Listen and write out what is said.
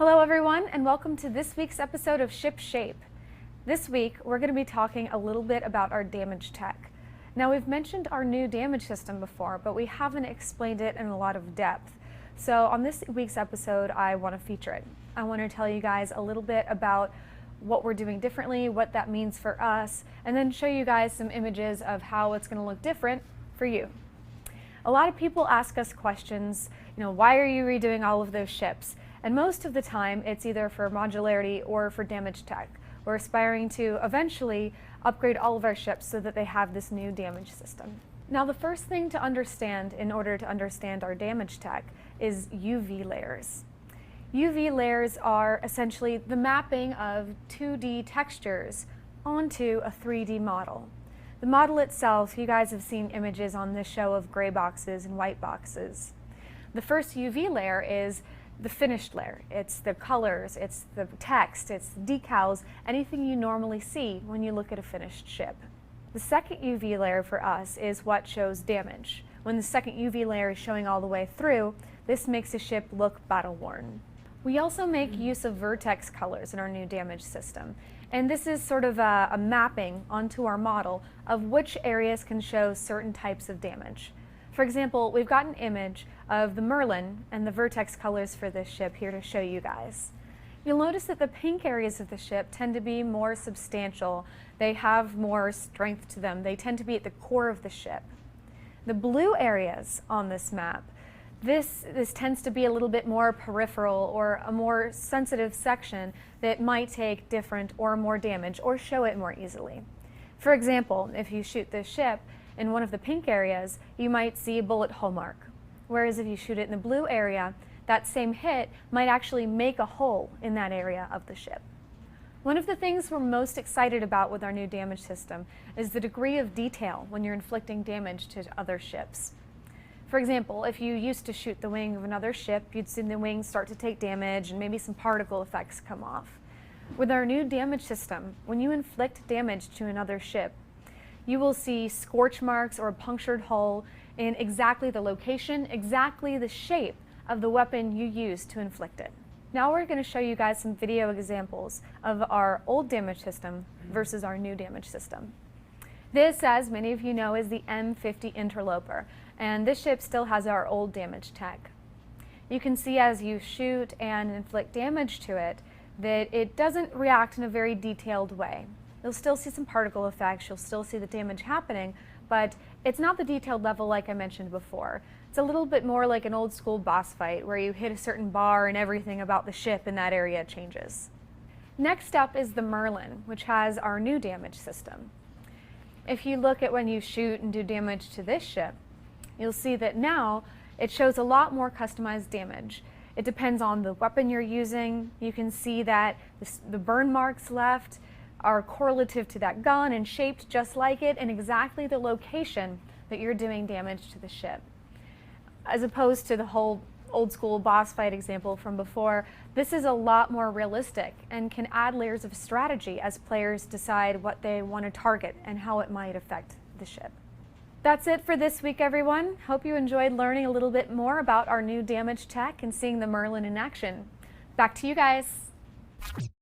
Hello everyone, and welcome to this week's episode of Shape. This week we're going to be talking a little bit about our damage tech. Now, we've mentioned our new damage system before, but we haven't explained it in a lot of depth. So on this week's episode, I want to feature it. I want to tell you guys a little bit about what we're doing differently, what that means for us, and then show you guys some images of how it's going to look different for you. A lot of people ask us questions, why are you redoing all of those ships? And most of the time, it's either for modularity or for damage tech. We're aspiring to eventually upgrade all of our ships so that they have this new damage system. Now, the first thing to understand in order to understand our damage tech is UV layers. UV layers are essentially the mapping of 2D textures onto a 3D model. The model itself, you guys have seen images on this show of gray boxes and white boxes. The first UV layer is the finished layer. It's the colors, it's the text, it's the decals, anything you normally see when you look at a finished ship. The second UV layer for us is what shows damage. When the second UV layer is showing all the way through, this makes a ship look battle-worn. We also make use of Vertex Colors in our new damage system. And this is sort of a mapping onto our model of which areas can show certain types of damage. For example, we've got an image of the Merlin and the Vertex colors for this ship here to show you guys. You'll notice that the pink areas of the ship tend to be more substantial. They have more strength to them. They tend to be at the core of the ship. The blue areas on this map, this tends to be a little bit more peripheral or a more sensitive section that might take different or more damage or show it more easily. For example, if you shoot this ship in one of the pink areas, you might see a bullet hole mark. Whereas if you shoot it in the blue area, that same hit might actually make a hole in that area of the ship. One of the things we're most excited about with our new damage system is the degree of detail when you're inflicting damage to other ships. For example, if you used to shoot the wing of another ship, you'd see the wing start to take damage and maybe some particle effects come off. With our new damage system, when you inflict damage to another ship, you will see scorch marks or a punctured hole in exactly the location, exactly the shape of the weapon you used to inflict it. Now we're going to show you guys some video examples of our old damage system versus our new damage system. This, as many of you know, is the M50 Interloper, and this ship still has our old damage tech. You can see as you shoot and inflict damage to it that it doesn't react in a very detailed way. You'll still see some particle effects, you'll still see the damage happening, but it's not the detailed level like I mentioned before. It's a little bit more like an old school boss fight where you hit a certain bar and everything about the ship in that area changes. Next up is the Merlin, which has our new damage system. If you look at when you shoot and do damage to this ship, you'll see that now it shows a lot more customized damage. It depends on the weapon you're using. You can see that the burn marks left are correlative to that gun and shaped just like it and exactly the location that you're doing damage to the ship. As opposed to the whole old school boss fight example from before, this is a lot more realistic and can add layers of strategy as players decide what they want to target and how it might affect the ship. That's it for this week, everyone. Hope you enjoyed learning a little bit more about our new damage tech and seeing the Merlin in action. Back to you guys.